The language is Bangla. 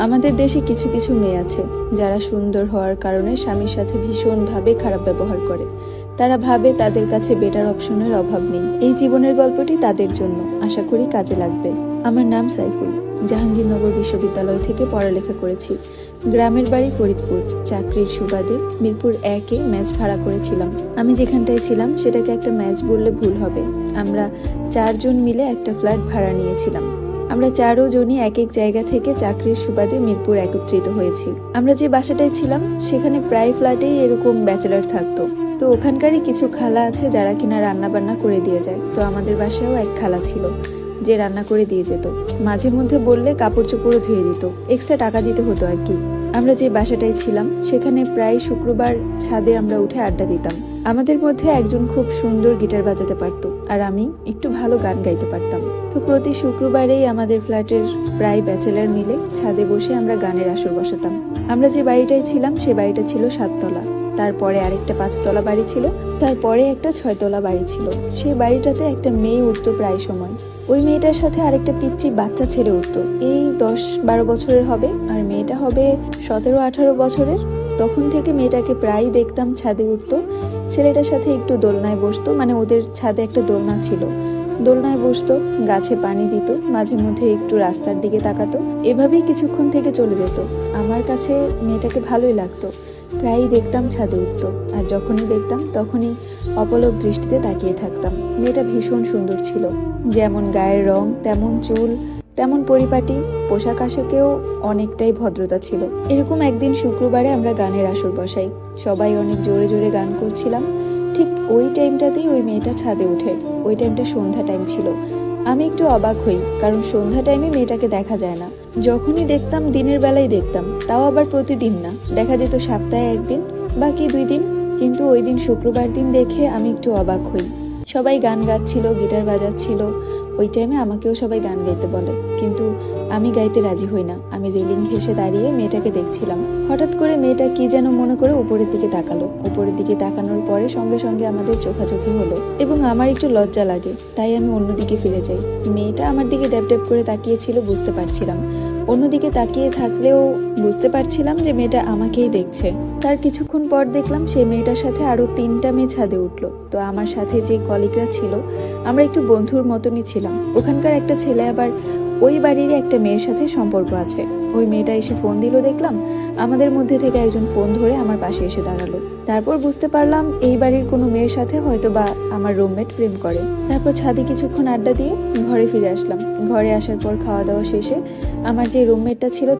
আমাদের দেশে কিছু কিছু মেয়ে আছে যারা সুন্দর হওয়ার কারণে স্বামীর সাথে ভীষণভাবে খারাপ ব্যবহার করে। তারা ভাবে তাদের কাছে বেটার অপশনের অভাব নেই। এই জীবনের গল্পটি তাদের জন্য, আশা করি কাজে লাগবে। আমার নাম সাইফুল, জাহাঙ্গীরনগর বিশ্ববিদ্যালয় থেকে পড়ালেখা করেছি। গ্রামের বাড়ি ফরিদপুর। চাকরির সুবাদে মিরপুর 1-এ ম্যাচ ভাড়া করেছিলাম। আমি যেখানটায় ছিলাম সেটাকে একটা ম্যাচ বললে ভুল হবে। আমরা 4 জন মিলে একটা ফ্ল্যাট ভাড়া নিয়েছিলাম। আমরা 4 জনই এক এক জায়গা থেকে চাকরির সুবাদে মিরপুর একত্রিত হয়েছি। আমরা যে বাসাটায় ছিলাম সেখানে প্রায় ফ্ল্যাটেই এরকম ব্যাচেলার থাকতো। তো ওখানকারই কিছু খালা আছে যারা কিনা রান্না বান্না করে দিয়ে যায়। তো আমাদের বাসায়ও এক খালা ছিল যে রান্না করে দিয়ে যেত। মাঝে মধ্যে বললে কাপড় চোপড়ও ধুয়ে দিত, এক্সট্রা টাকা দিতে হতো আর কি। আমরা যে বাসাটায় ছিলাম সেখানে প্রায় শুক্রবার ছাদে আমরা উঠে আড্ডা দিতাম। আমাদের মধ্যে একজন খুব সুন্দর গিটার বাজাতে পারতো আর আমি একটু ভালো গান গাইতে পারতাম। তো প্রতি শুক্রবারেই আমাদের ফ্ল্যাটের প্রায় ব্যাচেলার মিলে ছাদে বসে আমরা গানের আসর বসাতাম। আমরা যে বাড়িটায় ছিলাম সে বাড়িটা ছিল 7 তলা, তারপরে আরেকটা 5 তলা বাড়ি ছিল, তারপরে একটা 6 তলা বাড়ি ছিল। সেই বাড়িটাতে একটা মেয়ে উঠতো প্রায় সময়। ওই মেয়েটার সাথে আরেকটা পিচ্চি বাচ্চা ছেলে উঠতো, এই 10-12 বছরের হবে, আর মেয়েটা হবে 17-18 বছরের। তখন থেকে মেয়েটাকে প্রায় দেখতাম ছাদে উঠতো, ছেলেটার সাথে একটু দোলনায় বসতো, মানে ওদের ছাদে একটা দোলনা ছিল, দোলনায় বসতো, গাছে পানি দিত, মাঝে মধ্যে একটু রাস্তার দিকে তাকাতো। এভাবেই কিছুক্ষণ থেকে চলে যেত। আমার কাছে মেয়েটাকে ভালোই লাগতো, প্রায়ই দেখতাম ছাদে উঠতো, আর যখনই দেখতাম তখনই অপলক দৃষ্টিতে তাকিয়ে থাকতাম। মেয়েটা ভীষণ সুন্দর ছিল, যেমন গায়ের রং তেমন চুল, তেমন পরিপাটি, পোশাক আশাকেও অনেকটাই ভদ্রতা ছিল। এরকম একদিন শুক্রবারে আমরা গানের আসর বসাই, সবাই অনেক জোরে জোরে গান করছিলাম। ঠিক ওই টাইমটাতেই ওই মেয়েটা ছাদে ওঠে। ওই টাইমটা সন্ধ্যা টাইম ছিল। আমি একটু অবাক হই, কারণ সন্ধ্যা টাইমে মেয়েটাকে দেখা যায় না। যখনই দেখতাম দিনের বেলায় দেখতাম, তাও আবার প্রতিদিন না, দেখা যেত সপ্তাহে 1 দিন বাকি 2 দিন। কিন্তু ওই দিন শুক্রবার দিন দেখে আমি একটু অবাক হই। সবাই গান গাচ্ছিল, গিটার বাজাচ্ছিল। ওই টাইমে আমাকেও সবাই গান গাইতে বলে, কিন্তু আমি গাইতে রাজি হই না। আমি রেলিং ঘেঁষে দাঁড়িয়ে মেয়েটাকে দেখছিলাম। হঠাৎ করে মেয়েটা কি যেন মনে করে উপরের দিকে তাকালো। উপরের দিকে তাকানোর পরে সঙ্গে সঙ্গে আমাদের চোখাচোখি হলো এবং আমার একটু লজ্জা লাগে, তাই আমি অন্যদিকে ফিরে যাই। মেয়েটা আমার দিকে ড্যাব ড্যাব করে তাকিয়েছিল, বুঝতে পারছিলাম। অন্যদিকে তাকিয়ে থাকলেও বুঝতে পারছিলাম যে মেয়েটা আমাকেই দেখছে। তার কিছুক্ষণ পর দেখলাম সেই মেয়েটার সাথে আরো 3টা মেয়ে ছাদে উঠলো। তো আমার সাথে যে কলিগরা ছিল আমরা একটু বন্ধুর মতনই ছিলাম। ওখানকার একটা ছেলে আবার ওই বাড়িরই একটা মেয়ের সাথে সম্পর্ক আছে। ওই মেয়েটা এসে ফোন দিল, দেখলাম আমাদের মধ্যে থেকে একজন ফোন ধরে আমার পাশে এসে দাঁড়ালো। তারপর বুঝতে পারলাম এই বাড়ির কোনো মেয়ের সাথে হয়তো বা আমার রুমমেট প্রেম করে। তারপর ছাদে কিছুক্ষণ আড্ডা দিয়ে ঘরে ফিরে আসলাম। ঘরে আসার পর খাওয়া দাওয়া শেষে আমার যে রুমমেটটা ছিল